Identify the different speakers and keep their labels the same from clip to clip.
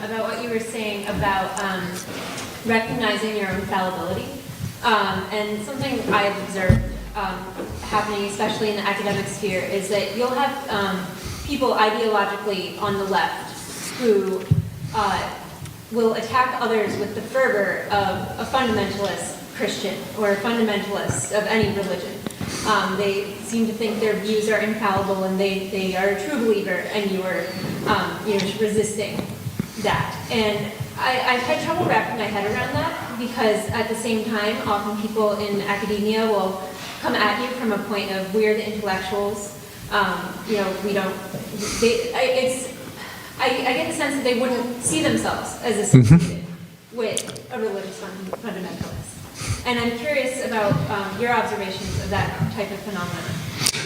Speaker 1: about what you were saying about recognizing your own fallibility. And something I've observed happening, especially in the academic sphere, is that you'll have people ideologically on the left who will attack others with the fervor of a fundamentalist Christian or a fundamentalist of any religion. They seem to think their views are infallible and they are a true believer, and you are resisting that. And I've had trouble wrapping my head around that, because at the same time, often people in academia will come at you from a point of, we're the intellectuals, we don't, I get the sense that they wouldn't see themselves as associated with a religious fundamentalist. And I'm curious about your observations of that type of phenomenon.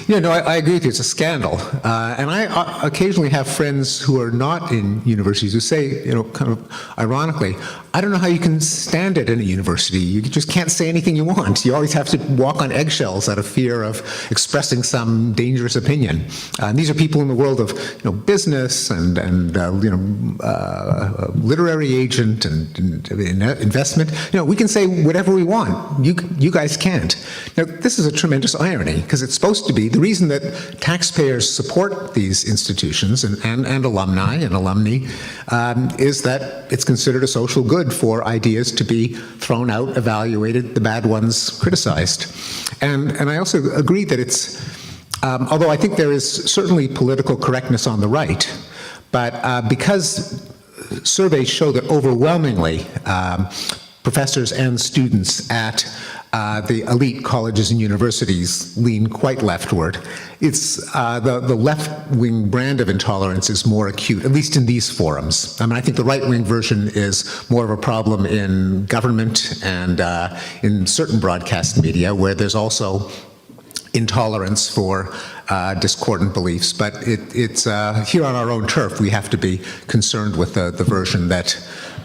Speaker 2: Yeah, no, I agree with you. It's a scandal. And I occasionally have friends who are not in universities who say, kind of ironically, I don't know how you can stand it in a university. You just can't say anything you want. You always have to walk on eggshells out of fear of expressing some dangerous opinion. And these are people in the world of, business and literary agent and investment. We can say whatever we want. You guys can't. Now, this is a tremendous irony, because it's supposed to be the reason that taxpayers support these institutions and alumni and alumni is that it's considered a social good for ideas to be thrown out, evaluated, the bad ones criticized. And I also agree that it's, although I think there is certainly political correctness on the right, but because surveys show that overwhelmingly professors and students at the elite colleges and universities lean quite leftward. It's the left-wing brand of intolerance is more acute, at least in these forums. I think the right-wing version is more of a problem in government and in certain broadcast media, where there's also intolerance for discordant beliefs. But it's here on our own turf, we have to be concerned with the version that,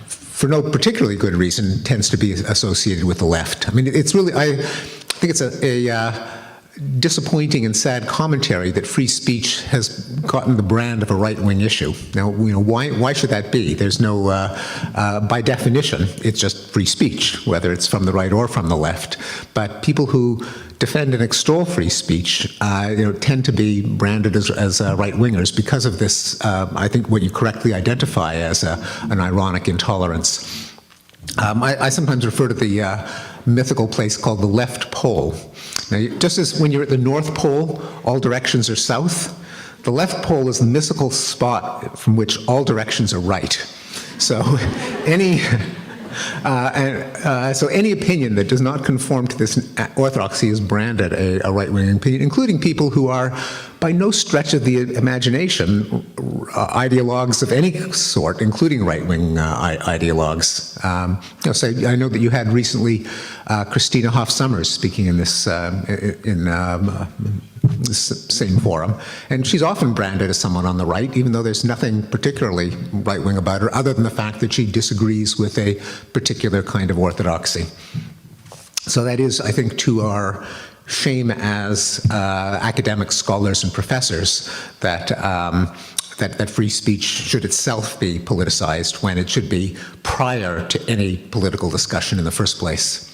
Speaker 2: for no particularly good reason, tends to be associated with the left. It's really, I think it's a disappointing and sad commentary that free speech has gotten the brand of a right-wing issue. Now, why should that be? There's no, by definition, it's just free speech, whether it's from the right or from the left. But people who defend and extol free speech, tend to be branded as right-wingers because of this, I think what you correctly identify as an ironic intolerance. I sometimes refer to the mythical place called the left pole. Now, just as when you're at the North Pole, all directions are south, the left pole is the mystical spot from which all directions are right. So any opinion that does not conform to this orthodoxy is branded a right-wing opinion, including people who are, by no stretch of the imagination, ideologues of any sort, including right-wing ideologues. So I know that you had recently Christina Hoff Sommers speaking in this same forum, and she's often branded as someone on the right, even though there's nothing particularly right-wing about her, other than the fact that she disagrees with a particular kind of orthodoxy. So that is, I think, to our shame as academic scholars and professors that that free speech should itself be politicized when it should be prior to any political discussion in the first place.